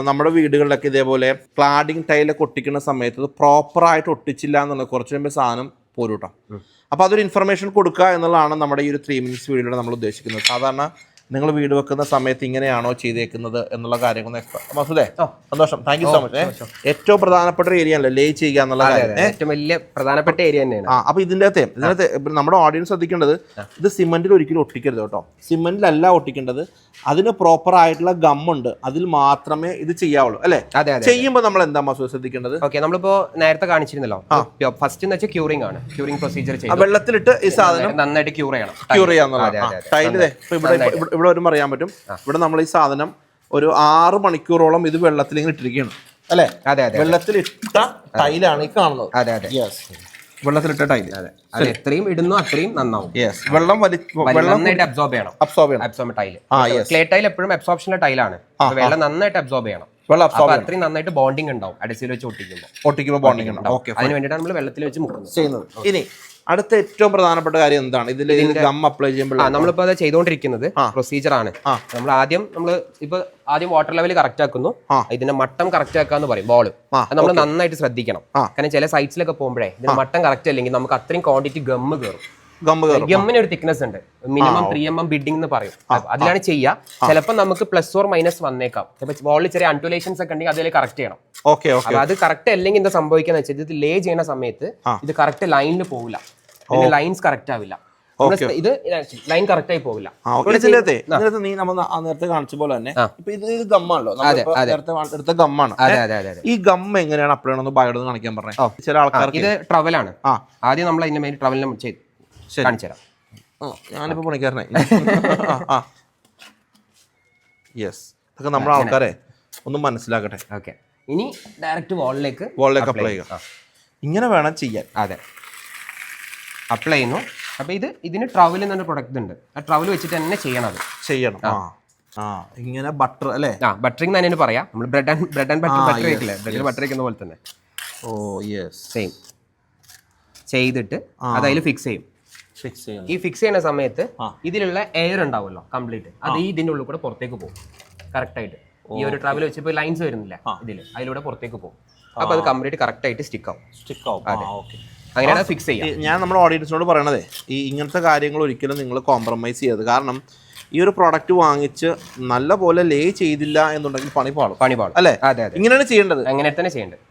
നമ്മുടെ വീടുകളിലൊക്കെ ഇതേപോലെ ക്ലാഡിങ് ടൈലൊക്കെ ഒട്ടിക്കുന്ന സമയത്ത് ഇത് പ്രോപ്പറായിട്ട് ഒട്ടിച്ചില്ല എന്നുള്ളത് കുറച്ച് കഴിയുമ്പോൾ സാധനം പോരും കേട്ടോ. അപ്പോൾ അതൊരു ഇൻഫർമേഷൻ കൊടുക്കുക എന്നുള്ളതാണ് നമ്മുടെ ഈ ഒരു 3 മിനിറ്റ്സ് വീഡിയോയിൽ നമ്മൾ ഉദ്ദേശിക്കുന്നത്. സാധാരണ നിങ്ങൾ വീട് വെക്കുന്ന സമയത്ത് ഇങ്ങനെയാണോ ചെയ്തേക്കുന്നത് എന്നുള്ള കാര്യങ്ങൾ മസൂദേ സന്തോഷം, താങ്ക് യു സോ മച്ച്. ഏറ്റവും പ്രധാനപ്പെട്ട ഒരു ഏരിയ അല്ലേ ലേ ചെയ്യുക എന്നുള്ള കാര്യം, ഏറ്റവും വലിയ പ്രധാനപ്പെട്ട ഏരിയ തന്നെയാണ്. അപ്പൊ ഇതിനകത്തെ നമ്മുടെ ഓഡിയൻസ് ശ്രദ്ധിക്കേണ്ടത്, ഇത് സിമെന്റിൽ ഒരിക്കലും ഒട്ടിക്കരുത് കേട്ടോ. സിമെന്റിലല്ല ഒട്ടിക്കേണ്ടത്, അതിന് പ്രോപ്പർ ആയിട്ടുള്ള ഗമ്മുണ്ട്, അതിൽ മാത്രമേ ഇത് ചെയ്യാവുള്ളൂ അല്ലെ. ചെയ്യുമ്പോൾ നമ്മൾ എന്താ മസൂദ് ശ്രദ്ധിക്കേണ്ടത്? ഓക്കെ, നമ്മളിപ്പോ നേരത്തെ കാണിച്ചിരുന്നല്ലോ, ഫസ്റ്റ് എന്ന് വെച്ചാൽ ക്യൂറിംഗ് ആണ്. ക്യൂറിംഗ് പ്രൊസീജിയർ ചെയ്യും, വെള്ളത്തിലിട്ട് ഈ സാധനം നന്നായിട്ട് ക്യൂർ ചെയ്യണം. ക്യൂർ ചെയ്യാന്നുള്ള ടൈല് ഇവിടെ വരുമ്പോൾ അറിയാൻ പറ്റും. ഇവിടെ നമ്മൾ ഈ സാധനം ഒരു 6 മണിക്കൂറോളം ഇത് വെള്ളത്തിൽ ഇങ്ങനെ ഇട്ടിരിക്കുകയാണ് അല്ലെ. വെള്ളത്തിലിട്ട ടൈലാണ് ഈ കാണുന്നത്. വെള്ളത്തിലിട്ട ടൈല്. അത് എത്രയും ഇടുന്നു അത്രയും നന്നാവും. വെള്ളം നന്നായിട്ട് അബ്സോർബ് ചെയ്യണം ടൈല്. ക്ലേ ടൈൽ എപ്പോഴും അബ്സോർപ്ഷന്റെ ടൈലാണ്. വെള്ളം നന്നായിട്ട് അബ്സോർബ് ചെയ്യണം. അത്രയും നന്നായിട്ട് ബോണ്ടിങ് ഉണ്ടാവും അഡ്ഹസീവ് വെച്ച് ഒട്ടിക്കുമ്പോൾ ബോണ്ടിങ് ഉണ്ടാവും. അതിന് വേണ്ടിയിട്ടാണ് നമ്മൾ വെള്ളത്തിൽ വെച്ച് മുക്കുന്നത് ചെയ്യുന്നത്. ഇനി അടുത്ത ഏറ്റവും പ്രധാനപ്പെട്ട കാര്യം എന്താണ്? ഇതിൽ ഗം അപ്ലൈ ചെയ്യുമ്പോൾ നമ്മളിപ്പോ അത് ചെയ്തുകൊണ്ടിരിക്കുന്നത് പ്രൊസീജിയർ ആണ്. നമ്മൾ ആദ്യം വാട്ടർ ലെവൽ കറക്റ്റ് ആക്കുന്നു, ഇതിന്റെ മട്ടം കറക്റ്റ് ആക്കാന്ന് പറയും ബോള്. അത് നമ്മൾ നന്നായിട്ട് ശ്രദ്ധിക്കണം. കാരണം ചില സൈറ്റ്സിലൊക്കെ പോകുമ്പോഴേ ഇതിന്റെ മട്ടം കറക്റ്റ് അല്ലെങ്കിൽ നമുക്ക് അത്രയും ക്വാണ്ടിറ്റി ഗമ്മ് കയറും. ഗമ്മിന് ഒരു തിക്നെസ് ഉണ്ട്, മിനിമം 3 mm ബിഡിംഗ് എന്ന് പറയും. അതിലാണ് ചെയ്യുക. ചിലപ്പോൾ നമുക്ക് +or- വന്നേക്കാം. ബോളിൽ ചെറിയ അൺടുലേഷൻസ് ഒക്കെ ഉണ്ടെങ്കിൽ അതിൽ കറക്റ്റ് ചെയ്യണം. അത് കറക്റ്റ് അല്ലെങ്കിൽ എന്താ സംഭവിക്കാന്ന് വെച്ചാൽ ഇത് ലേ ചെയ്യുന്ന സമയത്ത് ഇത് കറക്റ്റ് ലൈനിൽ പോകില്ല, ലൈൻസ് കറക്റ്റ് ആവില്ല, ഇത് ലൈൻ കറക്റ്റ് ആയി പോകില്ല. നീ നമ്മൾ നേരത്തെ കാണിച്ച പോലെ തന്നെ ഇപ്പൊ ഇത് ഗമ്മാണല്ലോ, നേരത്തെ ഗമ്മാണ്. ഈ ഗം എങ്ങനെയാണ് അപ്ലൈ ചെയ്യണമെന്ന് ബയോഡ് കാണിക്കാൻ പറഞ്ഞത്. ചില ആൾക്കാർക്ക് ഇത് ട്രവലാണ്. ആദ്യം നമ്മൾ അതിന്റെ മേൽ ട്രവലിനെ ചെയ്ത് കാണിച്ചു തരാം. ഞാനിപ്പോ പണിക്കാരനായി. യെസ്, ഇതൊക്കെ നമ്മുടെ ആൾക്കാരെ ഒന്ന് മനസ്സിലാക്കട്ടെ. ഓക്കെ, ഇനി ഡയറക്റ്റ് വാളിലേക്ക് അപ്ലൈ ചെയ്യുക. ഇങ്ങനെ വേണം ചെയ്യാൻ. അതെ, അപ്ലൈ ചെയ്യുന്നു. അപ്പൊ ഇതിന് ട്രവൽ എന്നൊരു പ്രൊഡക്റ്റ് ഉണ്ട്. ആ ട്രവൽ വെച്ചിട്ട് തന്നെ ചെയ്യണം. ഇങ്ങനെ ബട്ടർ അല്ലേ? ബട്ടറിംഗ് തന്നെ പറയാം. നമ്മൾ ബ്രെഡ് ആൻഡ് ബട്ടർ വെക്കില്ലേ, ബ്രെഡിൽ ബട്ടർ വെക്കുന്ന പോലെ തന്നെ. സെയിം ചെയ്തിട്ട് അത് അതിൽ ഫിക്സ് ചെയ്യും. ഈ ഫിക്സ് ചെയ്യുന്ന സമയത്ത് ഇതിലുള്ള എയർ ഉണ്ടാവുമല്ലോ കംപ്ലീറ്റ്, അത് ഇതിന്റെ ഉള്ളിൽ കൂടെ പുറത്തേക്ക് പോകും കറക്റ്റ് ആയിട്ട്. ഈ ഒരു ട്രാവൽ വെച്ചപ്പോൾ ലൈൻസ് വരുന്നില്ല ഇതില്, അതിലൂടെ പുറത്തേക്ക് പോകും. അപ്പൊ അത് കംപ്ലീറ്റ് കറക്റ്റ് ആയിട്ട് സ്റ്റിക്ക് ആവും. അങ്ങനെയാണ് ഫിക്സ് ചെയ്യുക. ഞാൻ നമ്മുടെ ഓഡിയൻസിനോട് പറയണതേ, ഈ ഇങ്ങനത്തെ കാര്യങ്ങൾ ഒരിക്കലും നിങ്ങൾ കോംപ്രമൈസ് ചെയ്യരുത്. കാരണം ഈ ഒരു പ്രോഡക്റ്റ് വാങ്ങിച്ച് നല്ല പോലെ ലേ ചെയ്തില്ല എന്നുണ്ടെങ്കിൽ പണി പാളും അല്ലേ? ഇങ്ങനെയാണ് ചെയ്യേണ്ടത്. അങ്ങനെ തന്നെ ചെയ്യേണ്ടത്.